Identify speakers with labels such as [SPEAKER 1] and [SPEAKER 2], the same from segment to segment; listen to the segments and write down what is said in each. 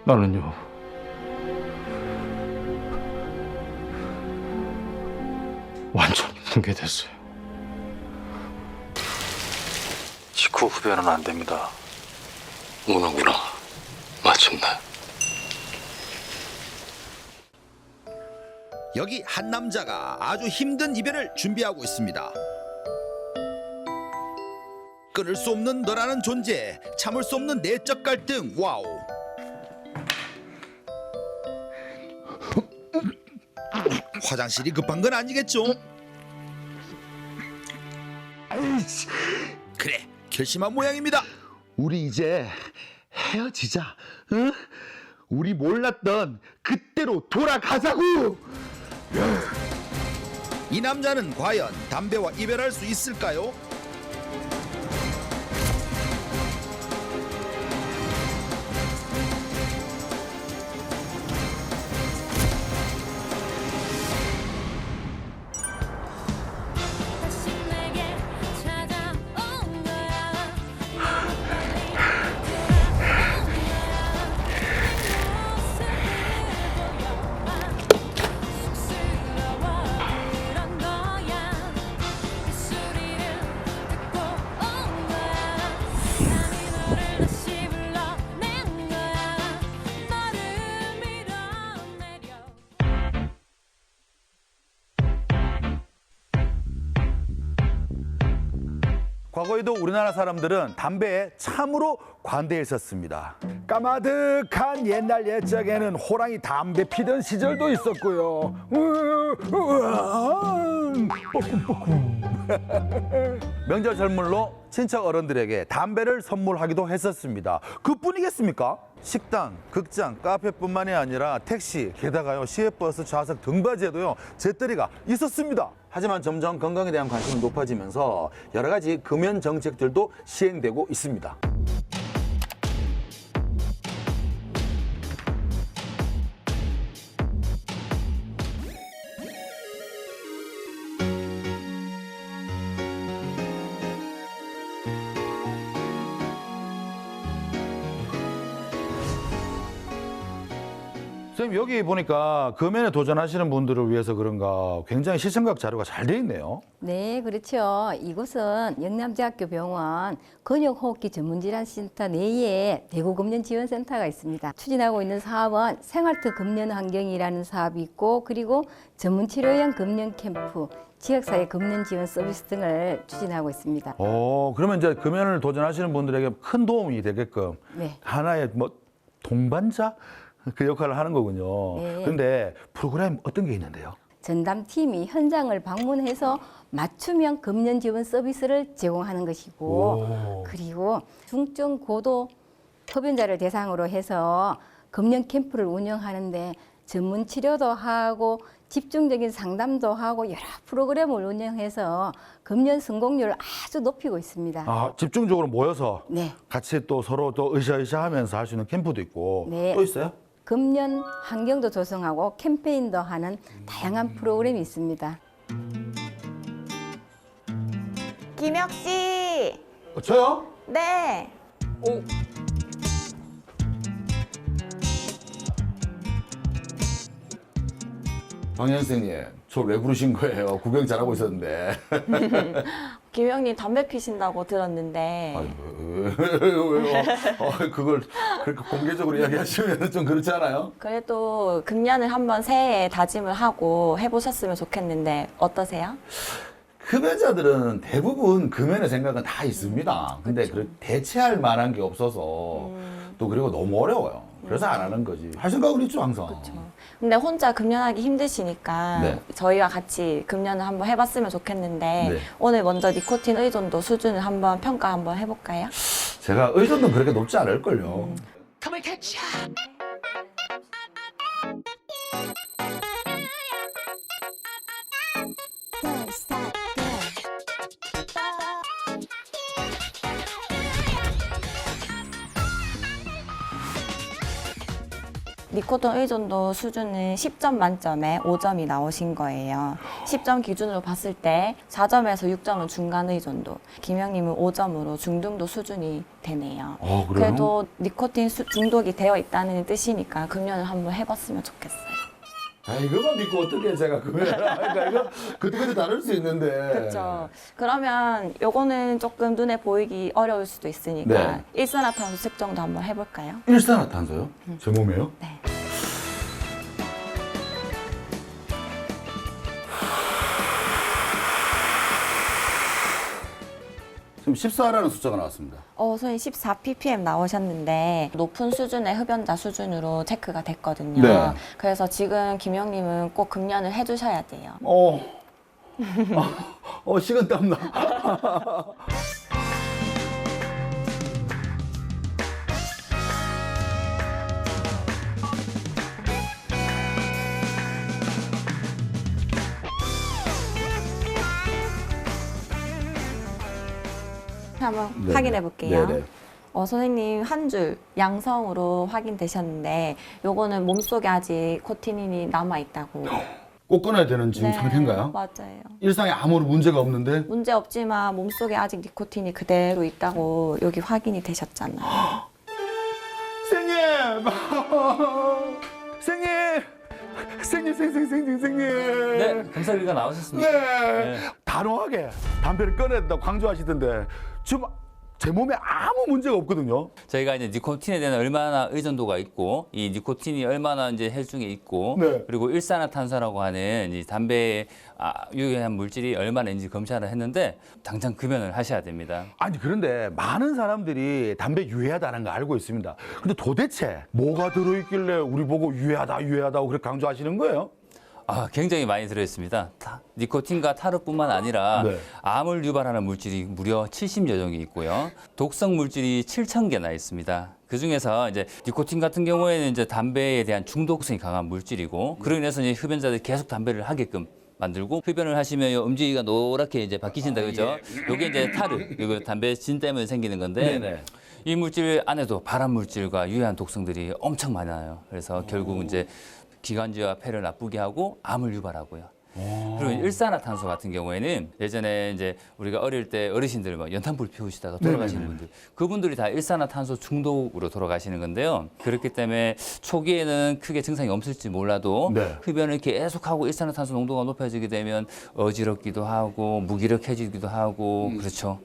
[SPEAKER 1] 나는요. 완전히 붕괴됐어요. 직후 흡연은 안 됩니다.
[SPEAKER 2] 오는구나. 마침내.
[SPEAKER 3] 여기 한 남자가 아주 힘든 이별을 준비하고 있습니다. 끊을 수 없는 너라는 존재, 참을 수 없는 내적 갈등. 와우. 화장실이 급한 건 아니겠죠? 그래, 결심한 모양입니다.
[SPEAKER 4] 우리 이제 헤어지자. 응? 우리 몰랐던 그때로 돌아가자고.
[SPEAKER 3] 이 남자는 과연 담배와 이별할 수 있을까요?
[SPEAKER 5] 다시 내게 찾아온 거야. 쑥스러워 그런 거야. 그 소리를 듣고 온 거야. 나는 너를 다시 불러낸 거야. 너를 밀어내려.
[SPEAKER 6] 과거에도 우리나라 사람들은 담배에 참으로 관대했었습니다. 까마득한 옛날 옛적에는 호랑이 담배 피던 시절도 있었고요. 명절 선물로 친척 어른들에게 담배를 선물하기도 했었습니다. 그뿐이겠습니까? 식당, 극장, 카페뿐만이 아니라 택시, 게다가요 시외버스 좌석 등받이에도요 재떨이가 있었습니다. 하지만 점점 건강에 대한 관심이 높아지면서 여러 가지 금연 정책들도 시행되고 있습니다. 선생님 여기 보니까 금연에 도전하시는 분들을 위해서 그런가 굉장히 시청각 자료가 잘 돼 있네요.
[SPEAKER 7] 네, 그렇죠. 이곳은 영남대학교 병원 근육호흡기 전문질환센터 내에 대구금연지원센터가 있습니다. 추진하고 있는 사업은 생활트 금연 환경이라는 사업이 있고 그리고 전문치료형 금연 캠프, 지역사회 금연 지원 서비스 등을 추진하고 있습니다.
[SPEAKER 6] 그러면 이제 금연을 도전하시는 분들에게 큰 도움이 되게끔
[SPEAKER 7] 네.
[SPEAKER 6] 하나의 뭐 동반자 그 역할을 하는 거군요.
[SPEAKER 7] 네.
[SPEAKER 6] 근데 프로그램 어떤 게 있는데요?
[SPEAKER 7] 전담팀이 현장을 방문해서 맞춤형 금연 지원 서비스를 제공하는 것이고 그리고 중증 고도 흡연자를 대상으로 해서 금연 캠프를 운영하는데 전문 치료도 하고 집중적인 상담도 하고 여러 프로그램을 운영해서 금연 성공률을 아주 높이고 있습니다.
[SPEAKER 6] 아, 집중적으로 모여서
[SPEAKER 7] 네.
[SPEAKER 6] 같이 또 서로 또 으쌰으쌰 하면서 할 수 있는 캠프도 있고
[SPEAKER 7] 네.
[SPEAKER 6] 또 있어요?
[SPEAKER 7] 금연 환경도 조성하고 캠페인도 하는 다양한 프로그램이 있습니다.
[SPEAKER 8] 김혁 씨.
[SPEAKER 6] 저요?
[SPEAKER 8] 네.
[SPEAKER 6] 방 선생님, 저 왜 부르신 거예요? 구경 잘하고 있었는데.
[SPEAKER 8] 김혁님 담배 피신다고 들었는데.
[SPEAKER 6] 왜요? 그걸 그렇게 공개적으로 이야기하시면 좀 그렇지 않아요?
[SPEAKER 8] 그래도 금연을 한번 새해에 다짐을 하고 해보셨으면 좋겠는데 어떠세요?
[SPEAKER 6] 흡연자들은 대부분 금연의 생각은 다 있습니다. 근데 그 대체할 만한 게 없어서 또 그리고 너무 어려워요. 그래서 안 하는 거지. 할 생각은 있죠, 항상.
[SPEAKER 8] 근데 혼자 금연하기 힘드시니까
[SPEAKER 6] 네.
[SPEAKER 8] 저희와 같이 금연을 한번 해봤으면 좋겠는데
[SPEAKER 6] 네.
[SPEAKER 8] 오늘 먼저 니코틴 의존도 수준을 한번 평가 한번 해볼까요?
[SPEAKER 6] 제가 의존도 그렇게 높지 않을걸요.
[SPEAKER 8] 니코틴 의존도 수준은 10점 만점에 5점이 나오신 거예요. 10점 기준으로 봤을 때 4점에서 6점은 중간 의존도, 김영님은 5점으로 중등도 수준이 되네요.
[SPEAKER 6] 그래요?
[SPEAKER 8] 그래도 니코틴 중독이 되어 있다는 뜻이니까 금연을 한번 해봤으면 좋겠어요.
[SPEAKER 6] 아, 이거만 믿고 어떻게 제가 그러니까 이거 그때그때 다를 수 있는데.
[SPEAKER 8] 그렇죠. 그러면 요거는 조금 눈에 보이기 어려울 수도 있으니까
[SPEAKER 6] 네.
[SPEAKER 8] 일산화탄소 측정도 한번 해볼까요?
[SPEAKER 6] 일산화탄소요? 제 몸에요?
[SPEAKER 8] 네.
[SPEAKER 6] 지금 14라는 숫자가 나왔습니다.
[SPEAKER 8] 선생님 14ppm 나오셨는데 높은 수준의 흡연자 수준으로 체크가 됐거든요.
[SPEAKER 6] 네.
[SPEAKER 8] 그래서 지금 김영님은 꼭 금연을 해주셔야 돼요.
[SPEAKER 6] 식은땀 나.
[SPEAKER 8] 한번
[SPEAKER 6] 네네.
[SPEAKER 8] 확인해 볼게요.
[SPEAKER 6] 네네.
[SPEAKER 8] 선생님 한 줄 양성으로 확인되셨는데 요거는 몸속에 아직 코티닌이 남아있다고.
[SPEAKER 6] 꼭 끊어야 되는 지금 상태인가요?
[SPEAKER 8] 맞아요.
[SPEAKER 6] 일상에 아무런 문제가 없는데?
[SPEAKER 8] 문제 없지만 몸속에 아직 니코틴이 그대로 있다고 여기 확인이 되셨잖아요.
[SPEAKER 6] 생님! 생님!
[SPEAKER 9] 네, 검사기가 나오셨습니다.
[SPEAKER 6] 네. 단호하게 담배를 꺼내야 된다고 강조하시던데 지금 제 몸에 아무 문제가 없거든요.
[SPEAKER 9] 저희가 이제 니코틴에 대한 얼마나 의존도가 있고, 이 니코틴이 얼마나 이제 혈중에 있고,
[SPEAKER 6] 네.
[SPEAKER 9] 그리고 일산화탄소라고 하는 이 담배에 유해한 물질이 얼마나 있는지 검사를 했는데 당장 금연을 하셔야 됩니다.
[SPEAKER 6] 아니 그런데 많은 사람들이 담배 유해하다는 거 알고 있습니다. 근데 도대체 뭐가 들어있길래 우리 보고 유해하다고 그렇게 강조하시는 거예요?
[SPEAKER 9] 굉장히 많이 들어있습니다. 니코틴과 타르뿐만 아니라
[SPEAKER 6] 네.
[SPEAKER 9] 암을 유발하는 물질이 무려 70여 종이 있고요. 독성 물질이 7,000개나 있습니다. 그 중에서 이제 니코틴 같은 경우에는 이제 담배에 대한 중독성이 강한 물질이고, 그로 인해서 이제 흡연자들이 계속 담배를 하게끔 만들고, 흡연을 하시면 음지가 노랗게 이제 바뀌신다, 그죠? 요게 이제 타르, 이거 담배 진 때문에 생기는 건데,
[SPEAKER 6] 네네.
[SPEAKER 9] 이 물질 안에도 발암 물질과 유해한 독성들이 엄청 많아요. 그래서 결국 이제 기관지와 폐를 나쁘게 하고 암을 유발하고요. 그리고 일산화탄소 같은 경우에는 예전에 이제 우리가 어릴 때 어르신들 막 연탄불 피우시다가 돌아가시는 분들, 그분들이 다 일산화탄소 중독으로 돌아가시는 건데요. 그렇기 때문에 초기에는 크게 증상이 없을지 몰라도
[SPEAKER 6] 네.
[SPEAKER 9] 흡연을 계속하고 일산화탄소 농도가 높아지게 되면 어지럽기도 하고 무기력해지기도 하고 그렇죠.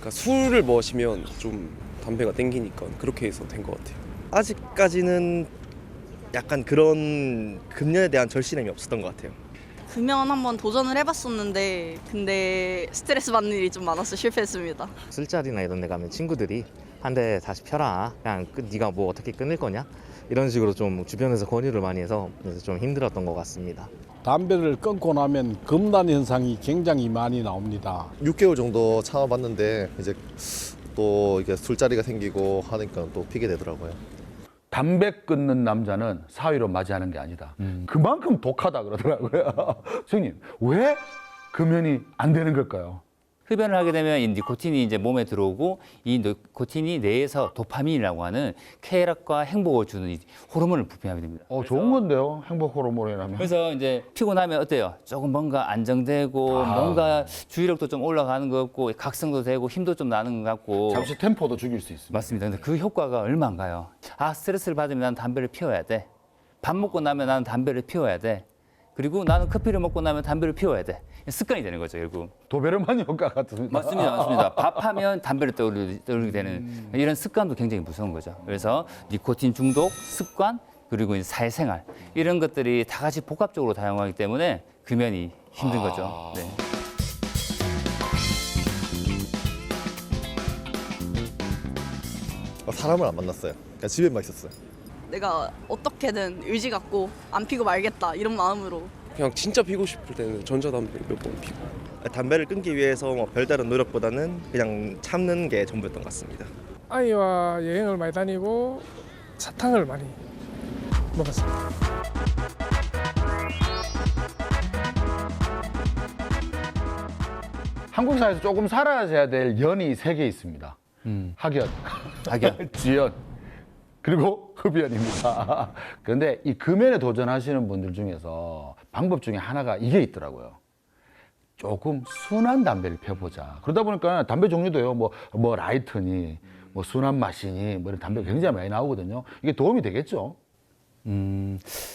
[SPEAKER 10] 그러니까 술을 마시면 좀 담배가 땡기니까 그렇게 해서 된 것 같아요.
[SPEAKER 11] 아직까지는 약간 그런 금연에 대한 절실함이 없었던 것 같아요.
[SPEAKER 12] 금연 한번 도전을 해봤었는데 근데 스트레스 받는 일이 좀 많아서 실패했습니다.
[SPEAKER 11] 술자리나 이런 데 가면 친구들이 한 대 다시 펴라, 그냥 네가 뭐 어떻게 끊을 거냐, 이런 식으로 좀 주변에서 권유를 많이 해서 그래서 좀 힘들었던 것 같습니다.
[SPEAKER 13] 담배를 끊고 나면 금단 현상이 굉장히 많이 나옵니다.
[SPEAKER 14] 6개월 정도 참아봤는데 이제 또 이게 술자리가 생기고 하니까 또 피게 되더라고요.
[SPEAKER 6] 담배 끊는 남자는 사위로 맞이하는 게 아니다. 그만큼 독하다 그러더라고요. 선생님, 왜 금연이 안 되는 걸까요?
[SPEAKER 9] 흡연을 하게 되면 이 니코틴이 이제 몸에 들어오고, 이 니코틴이 뇌에서 도파민이라고 하는 쾌락과 행복을 주는 이 호르몬을 분비하게 됩니다.
[SPEAKER 6] 좋은 건데요, 행복 호르몬이라면.
[SPEAKER 9] 그래서 이제 피고 나면 어때요? 조금 뭔가 안정되고 뭔가 주의력도 좀 올라가는 것 같고 각성도 되고 힘도 좀 나는 것 같고.
[SPEAKER 6] 잠시 템포도 죽일 수 있습니다.
[SPEAKER 9] 맞습니다. 근데 그 효과가 얼마인가요? 스트레스를 받으면 나는 담배를 피워야 돼. 밥 먹고 나면 나는 담배를 피워야 돼. 그리고 나는 커피를 먹고 나면 담배를 피워야 돼. 습관이 되는 거죠, 결국.
[SPEAKER 6] 도베르만 효과 같습니다.
[SPEAKER 9] 맞습니다. 밥하면 담배를 떠오르게 되는 이런 습관도 굉장히 무서운 거죠. 그래서 니코틴 중독, 습관, 그리고 이제 사회생활, 이런 것들이 다 같이 복합적으로 다양하기 때문에 금연이 힘든 거죠. 네.
[SPEAKER 14] 사람을 안 만났어요. 그냥 집에만 있었어요.
[SPEAKER 12] 내가 어떻게든 의지 갖고 안 피고 말겠다 이런 마음으로.
[SPEAKER 10] 그냥 진짜 피고 싶을 때는 전자담배 몇 번 피고.
[SPEAKER 11] 담배를 끊기 위해서 뭐 별다른 노력보다는 그냥 참는 게 전부였던 것 같습니다.
[SPEAKER 13] 아이와 여행을 많이 다니고 사탕을 많이 먹었습니다.
[SPEAKER 6] 한국 사회에서 조금 사라져야 될 연이 3개 있습니다. 학연, 지연, 그리고 흡연입니다. 그런데 이 금연에 도전하시는 분들 중에서 방법 중에 하나가 이게 있더라고요. 조금 순한 담배를 펴보자. 그러다 보니까 담배 종류도요, 뭐 라이트니, 뭐 순한 맛이니, 뭐 이런 담배가 굉장히 많이 나오거든요. 이게 도움이 되겠죠?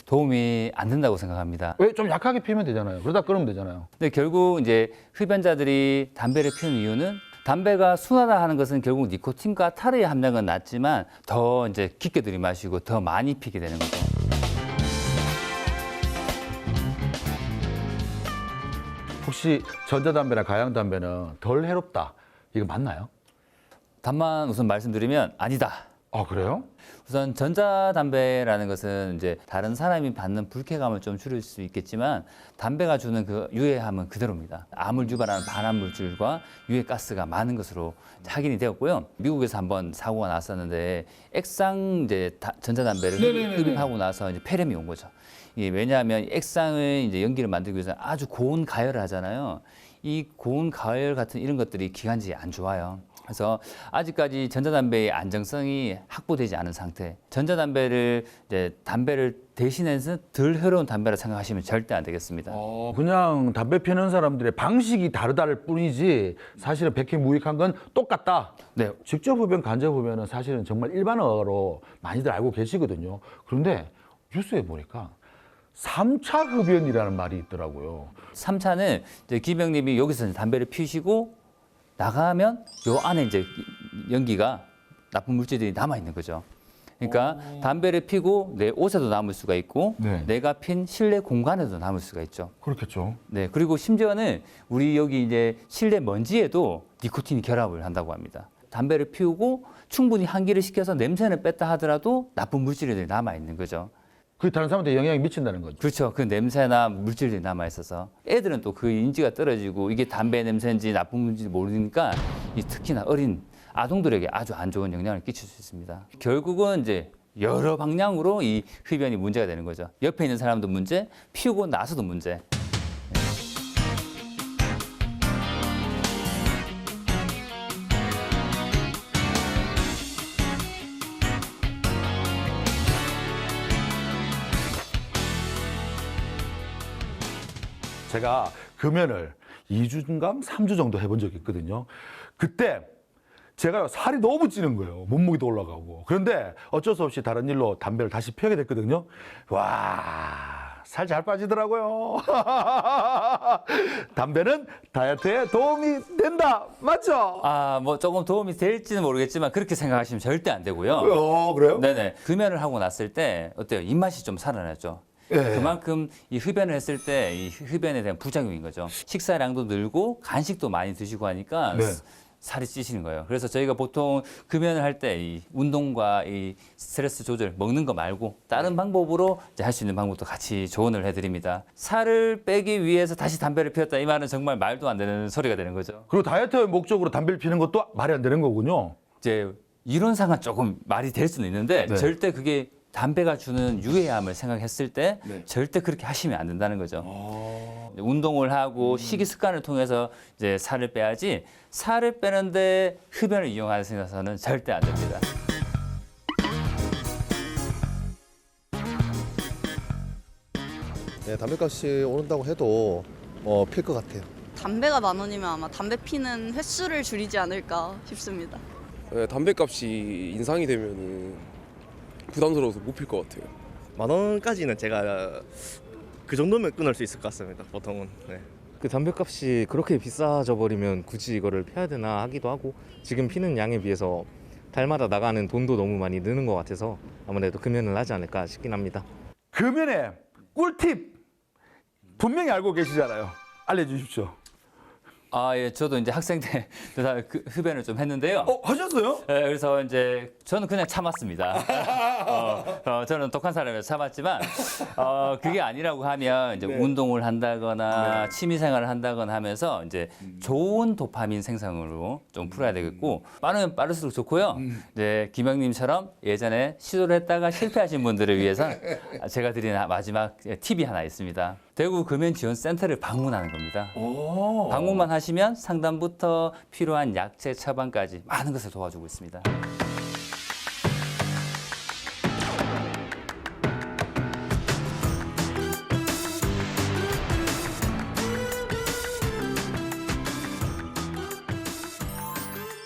[SPEAKER 9] 도움이 안 된다고 생각합니다.
[SPEAKER 6] 왜? 좀 약하게 피우면 되잖아요. 그러다 끊으면 되잖아요.
[SPEAKER 9] 근데 결국 이제 흡연자들이 담배를 피우는 이유는 담배가 순하다 하는 것은 결국 니코틴과 타르의 함량은 낮지만 더 이제 깊게 들이마시고 더 많이 피게 되는 거죠.
[SPEAKER 6] 혹시 전자담배나 가양담배는 덜 해롭다. 이거 맞나요?
[SPEAKER 9] 다만 우선 말씀드리면 아니다.
[SPEAKER 6] 아, 그래요?
[SPEAKER 9] 우선 전자담배라는 것은 이제 다른 사람이 받는 불쾌감을 좀 줄일 수 있겠지만 담배가 주는 그 유해함은 그대로입니다. 암을 유발하는 발암 물질과 유해 가스가 많은 것으로 확인이 되었고요. 미국에서 한번 사고가 났었는데 액상 이제 전자담배를 흡입하고 나서 이제 폐렴이 온 거죠. 이게 왜냐하면 액상의 이제 연기를 만들기 위해서 아주 고온 가열을 하잖아요. 이 고온 가열 같은 이런 것들이 기관지에 안 좋아요. 그래서 아직까지 전자담배의 안정성이 확보되지 않은 상태. 전자담배를 이제 담배를 대신해서 덜 해로운 담배라 생각하시면 절대 안 되겠습니다.
[SPEAKER 6] 그냥 담배 피우는 사람들의 방식이 다르다를 뿐이지 사실은 백해무익한 건 똑같다.
[SPEAKER 9] 네.
[SPEAKER 6] 직접 흡연, 간접 흡연은 사실은 정말 일반어로 많이들 알고 계시거든요. 그런데 뉴스에 보니까 3차 흡연이라는 말이 있더라고요.
[SPEAKER 9] 3차는 이제 김영님이 여기서 이제 담배를 피우시고 나가면 요 안에 이제 연기가 나쁜 물질들이 남아 있는 거죠. 그러니까 담배를 피고 내 옷에도 남을 수가 있고
[SPEAKER 6] 네.
[SPEAKER 9] 내가 핀 실내 공간에도 남을 수가 있죠.
[SPEAKER 6] 그렇겠죠.
[SPEAKER 9] 네, 그리고 심지어는 우리 여기 이제 실내 먼지에도 니코틴이 결합을 한다고 합니다. 담배를 피우고 충분히 환기를 시켜서 냄새는 뺐다 하더라도 나쁜 물질들이 남아 있는 거죠.
[SPEAKER 6] 그게 다른 사람한테 영향이 미친다는 거죠.
[SPEAKER 9] 그렇죠. 그 냄새나 물질들이 남아 있어서 애들은 또 그 인지가 떨어지고 이게 담배 냄새인지 나쁜 물질인지 모르니까 이 특히나 어린 아동들에게 아주 안 좋은 영향을 끼칠 수 있습니다. 결국은 이제 여러 방향으로 이 흡연이 문제가 되는 거죠. 옆에 있는 사람도 문제, 피우고 나서도 문제.
[SPEAKER 6] 제가 금연을 2주인가 3주 정도 해본 적이 있거든요. 그때 제가 살이 너무 찌는 거예요. 몸무게도 올라가고. 그런데 어쩔 수 없이 다른 일로 담배를 다시 피우게 됐거든요. 와, 살 잘 빠지더라고요. 담배는 다이어트에 도움이 된다. 맞죠?
[SPEAKER 9] 아, 뭐 조금 도움이 될지는 모르겠지만 그렇게 생각하시면 절대 안 되고요.
[SPEAKER 6] 그래요?
[SPEAKER 9] 네네. 금연을 하고 났을 때 어때요? 입맛이 좀 살아나죠.
[SPEAKER 6] 예.
[SPEAKER 9] 그만큼 이 흡연을 했을 때 이 흡연에 대한 부작용인 거죠. 식사량도 늘고 간식도 많이 드시고 하니까
[SPEAKER 6] 네.
[SPEAKER 9] 살이 찌시는 거예요. 그래서 저희가 보통 금연을 할 때 이 운동과 이 스트레스 조절, 먹는 거 말고 다른 방법으로 할 수 있는 방법도 같이 조언을 해드립니다. 살을 빼기 위해서 다시 담배를 피웠다 이 말은 정말 말도 안 되는 소리가 되는 거죠.
[SPEAKER 6] 그리고 다이어트의 목적으로 담배를 피우는 것도 말이 안 되는 거군요.
[SPEAKER 9] 이제 이론상은 조금 말이 될 수는 있는데
[SPEAKER 6] 네.
[SPEAKER 9] 절대 그게 담배가 주는 유해함을 생각했을 때 절대 그렇게 하시면 안 된다는 거죠. 운동을 하고 식이 습관을 통해서 이제 살을 빼야지 살을 빼는데 흡연을 이용하는 생각에서는 절대 안 됩니다.
[SPEAKER 14] 네, 담배값이 오른다고 해도 필 것 같아요.
[SPEAKER 12] 담배가 10,000원이면 아마 담배 피는 횟수를 줄이지 않을까 싶습니다.
[SPEAKER 10] 네, 담배값이 인상이 되면 부담스러워서 못 필 것 같아요.
[SPEAKER 11] 10,000원까지는 제가 그 정도면 끊을 수 있을 것 같습니다. 보통은. 네. 그 담배값이 그렇게 비싸져 버리면 굳이 이거를 피워야 되나 하기도 하고 지금 피는 양에 비해서 달마다 나가는 돈도 너무 많이 느는 것 같아서 아무래도 금연을 하지 않을까 싶긴 합니다.
[SPEAKER 6] 금연의 꿀팁 분명히 알고 계시잖아요. 알려주십시오.
[SPEAKER 9] 아, 예, 저도 이제 학생 때 그 흡연을 좀 했는데요.
[SPEAKER 6] 하셨어요?
[SPEAKER 9] 네, 그래서 이제 저는 그냥 참았습니다. 저는 독한 사람이라서 참았지만 그게 아니라고 하면 이제 운동을 한다거나 취미 생활을 한다거나 하면서 이제 좋은 도파민 생성으로 좀 풀어야 되겠고 빠르면 빠를수록 좋고요. 이제 김영님처럼 예전에 시도를 했다가 실패하신 분들을 위해서 제가 드리는 마지막 팁이 하나 있습니다. 대구 금연지원센터를 방문하는 겁니다. 방문만 하시면 상담부터 필요한 약제 처방까지 많은 것을 도와주고 있습니다.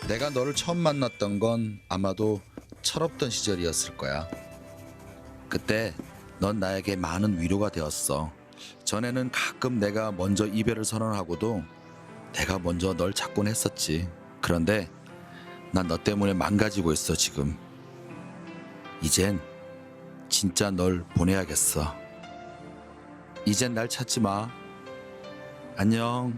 [SPEAKER 3] 내가 너를 처음 만났던 건 아마도 철없던 시절이었을 거야. 그때 넌 나에게 많은 위로가 되었어. 전에는 가끔 내가 먼저 이별을 선언하고도 내가 먼저 널 찾곤 했었지. 그런데 난 너 때문에 망가지고 있어 지금. 이젠 진짜 널 보내야겠어. 이젠 날 찾지 마. 안녕.